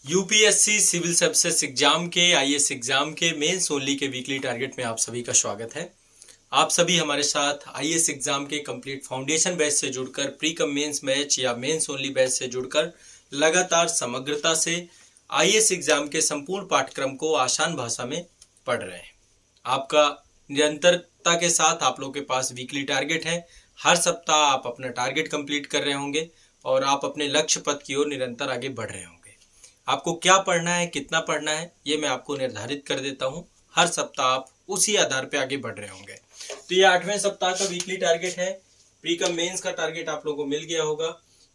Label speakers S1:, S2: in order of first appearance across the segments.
S1: UPSC civil services exam के IAS exam के mains only के वीकली टारगेट में आप सभी का स्वागत है। आप सभी हमारे साथ आईएएस एग्जाम के कंप्लीट फाउंडेशन बैच से जुड़कर प्री कम मेंस बैच या मेंस ओनली बैच से जुड़कर लगातार समग्रता से आईएएस एग्जाम के संपूर्ण पाठ्यक्रम को आसान भाषा में पढ़ रहे हैं। आपका निरंतरता के साथ आप लोगों के पास वीकली टारगेट है। हर सप्ताह आप अपना टारगेट कंप्लीट कर रहे होंगे और आप अपने लक्ष्य पथ की ओर निरंतर आगे बढ़ रहे होंगे। आपको क्या पढ़ना है, कितना पढ़ना है, ये मैं आपको निर्धारित कर देता हूँ। हर सप्ताह आप उसी आधार पे आगे बढ़ रहे होंगे। तो ये 8वें सप्ताह का वीकली टारगेट है। प्री कम मेंस का टारगेट आप लोगों को मिल गया होगा।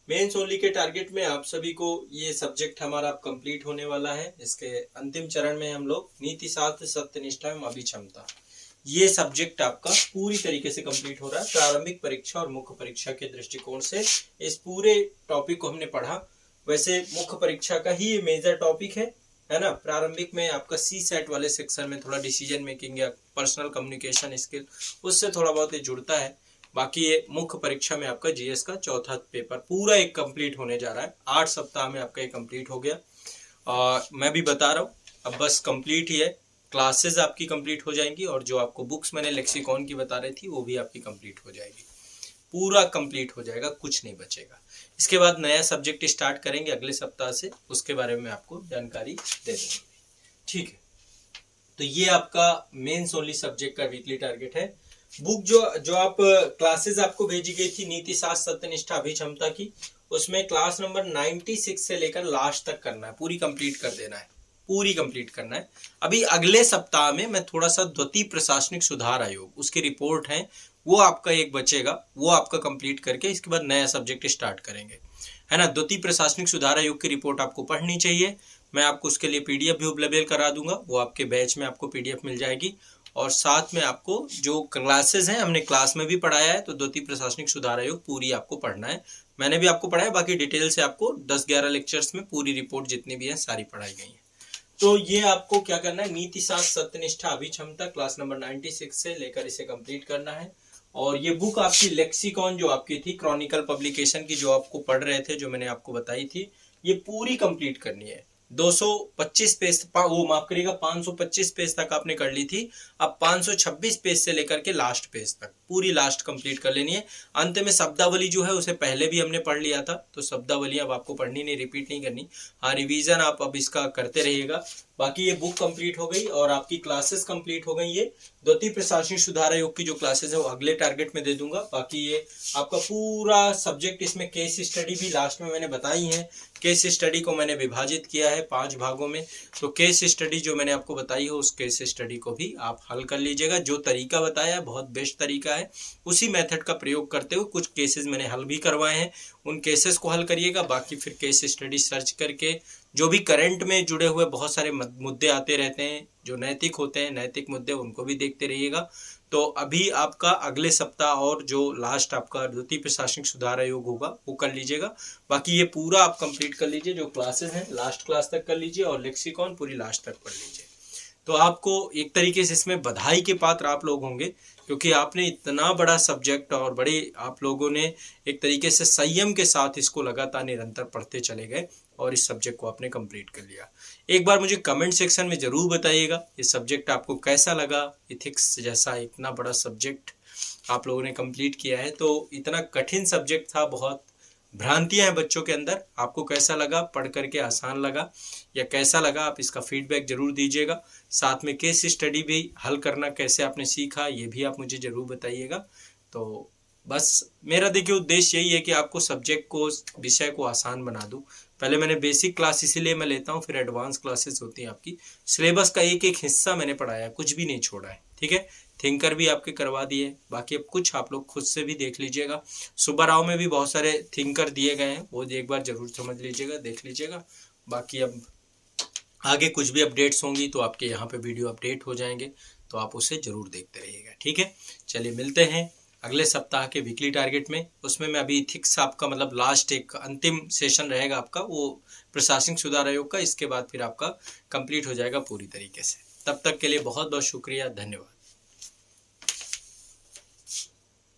S1: मेंस ओनली के टारगेट में आप सभी को ये सब्जेक्ट हमारा कंप्लीट होने वाला है। इसके अंतिम चरण में हम लोग नीति शास्त्र, सत्यनिष्ठा एवं अभिक्षमता, ये सब्जेक्ट आपका पूरी तरीके से कंप्लीट हो रहा है। प्रारंभिक परीक्षा और मुख्य परीक्षा के दृष्टिकोण से इस पूरे टॉपिक को हमने पढ़ा। वैसे मुख्य परीक्षा का ही ये मेजर टॉपिक है ना। प्रारंभिक में आपका सी सेट वाले सेक्शन में थोड़ा डिसीजन मेकिंग या पर्सनल कम्युनिकेशन स्किल, उससे थोड़ा बहुत ये जुड़ता है। बाकी ये मुख्य परीक्षा में आपका जीएस का चौथा पेपर पूरा एक कंप्लीट होने जा रहा है। 8 सप्ताह में आपका ये कंप्लीट हो गया। और मैं भी बता रहा हूँ, अब बस कंप्लीट ही है। क्लासेस आपकी कंप्लीट हो जाएंगी और जो आपको बुक्स मैंने लेक्सिकॉन की बता रही थी वो भी आपकी कंप्लीट हो जाएगी। पूरा कंप्लीट हो जाएगा, कुछ नहीं बचेगा। इसके बाद नया सब्जेक्ट स्टार्ट करेंगे अगले सप्ताह से, उसके बारे में आपको जानकारी दे देंगे। ठीक है, तो ये आपका मेंस ओनली सब्जेक्ट का वीकली टारगेट है। बुक जो आप क्लासेस आपको भेजी गई थी नीति शास्त्र, सत्यनिष्ठा, अभिक्षमता की, उसमें क्लास नंबर 96 से लेकर लास्ट तक करना है, पूरी कंप्लीट कर देना है, पूरी कंप्लीट करना है। अभी अगले सप्ताह में मैं थोड़ा सा द्वितीय प्रशासनिक सुधार आयोग, उसकी रिपोर्ट है, वो आपका एक बचेगा, वो आपका कंप्लीट करके इसके बाद नया सब्जेक्ट स्टार्ट करेंगे, है ना। द्वितीय प्रशासनिक सुधार आयोग की रिपोर्ट आपको पढ़नी चाहिए। मैं आपको उसके लिए पीडीएफ भी उपलब्ध करा दूंगा, वो आपके बैच में आपको पीडीएफ मिल जाएगी। और साथ में आपको जो क्लासेस हैं, हमने क्लास में भी पढ़ाया है, तो द्वितीय प्रशासनिक सुधार आयोग पूरी आपको पढ़ना है। मैंने भी आपको पढ़ाया, बाकी डिटेल से आपको 10-11 लेक्चर्स में पूरी रिपोर्ट जितनी भी है सारी पढ़ाई गई है। तो ये आपको क्या करना है, नीति शास्त्र, सत्यनिष्ठा, अभिक्षमता क्लास नंबर 96 से लेकर इसे कंप्लीट करना है। और ये बुक आपकी लेक्सिकॉन जो आपकी थी, क्रॉनिकल पब्लिकेशन की, जो आपको पढ़ रहे थे, जो मैंने आपको बताई थी, ये पूरी कंप्लीट करनी है। 225 पेज, वो माफ करिएगा, 525 पेज तक आपने कर ली थी। अब 526 पेज से लेकर के लास्ट पेज तक पूरी लास्ट कंप्लीट कर लेनी है। अंत में शब्दावली जो है उसे पहले भी हमने पढ़ लिया था, तो शब्दावली अब आपको पढ़नी नहीं, रिपीट नहीं करनी। हाँ, रिवीजन आप अब इसका करते रहिएगा। बाकी ये बुक कंप्लीट हो गई और आपकी क्लासेस कंप्लीट हो गई। ये द्वितीय प्रशासनिक सुधार आयोग की जो क्लासेस है वो अगले टारगेट में दे दूंगा। बाकी ये आपका पूरा सब्जेक्ट, इसमें केस स्टडी भी लास्ट में मैंने बताई है। केस स्टडी को मैंने विभाजित किया है 5 भागों में, तो केस स्टडी जो मैंने आपको बताई है उस केस स्टडी को भी आप हल कर लीजिएगा। जो तरीका बताया है बहुत बेस्ट तरीका है, उसी मेथड का प्रयोग करते हुए कुछ केसेस मैंने हल भी करवाए हैं, उन केसेस को हल करिएगा। बाकी फिर केस स्टडी सर्च करके जो भी करंट में जुड़े हुए बहुत सारे मुद्दे आते रहते हैं, जो नैतिक होते हैं, नैतिक मुद्दे, उनको भी देखते रहिएगा। तो अभी आपका अगले सप्ताह और जो लास्ट आपका द्वितीय प्रशासनिक सुधार आयोग होगा वो कर लीजिएगा। बाकी ये पूरा आप कंप्लीट कर लीजिए, जो क्लासेस हैं लास्ट क्लास तक कर लीजिए और लेक्सिकॉन पूरी लास्ट तक पढ़ लीजिए। तो आपको एक तरीके से इसमें बधाई के पात्र आप लोग होंगे, क्योंकि आपने इतना बड़ा सब्जेक्ट और बड़े आप लोगों ने एक तरीके से संयम के साथ इसको लगातार निरंतर पढ़ते चले गए और इस सब्जेक्ट को आपने कंप्लीट कर लिया। एक बार मुझे कमेंट सेक्शन में ज़रूर बताइएगा ये सब्जेक्ट आपको कैसा लगा। इथिक्स जैसा इतना बड़ा सब्जेक्ट आप लोगों ने कंप्लीट किया है, तो इतना कठिन सब्जेक्ट था, बहुत भ्रांतियां हैं बच्चों के अंदर। आपको कैसा लगा, पढ़ करके आसान लगा या कैसा लगा, आप इसका फीडबैक जरूर दीजिएगा। साथ में केस स्टडी भी हल करना कैसे आपने सीखा, ये भी आप मुझे जरूर बताइएगा। तो बस मेरा देखिए उद्देश्य यही है कि आपको सब्जेक्ट को, विषय को आसान बना दूं। पहले मैंने बेसिक क्लास इसीलिए मैं लेता हूँ, फिर एडवांस क्लासेस होती हैं आपकी। सिलेबस का एक एक हिस्सा मैंने पढ़ाया, कुछ भी नहीं छोड़ा है, ठीक है। थिंकर भी आपके करवा दिए, बाकी अब कुछ आप लोग खुद से भी देख लीजिएगा। सुब्बा राव में भी बहुत सारे थिंकर दिए गए हैं, वो एक बार जरूर समझ लीजिएगा, देख लीजिएगा। बाकी अब आगे कुछ भी अपडेट्स होंगी तो आपके यहाँ पे वीडियो अपडेट हो जाएंगे, तो आप उसे जरूर देखते रहिएगा, ठीक है। चलिए मिलते हैं अगले सप्ताह के वीकली टारगेट में। उसमें मैं अभी इथिक्स आपका मतलब लास्ट एक अंतिम सेशन रहेगा आपका, वो प्रशासनिक सुधार आयोग का। इसके बाद फिर आपका कंप्लीट हो जाएगा पूरी तरीके से। तब तक के लिए बहुत बहुत शुक्रिया, धन्यवाद।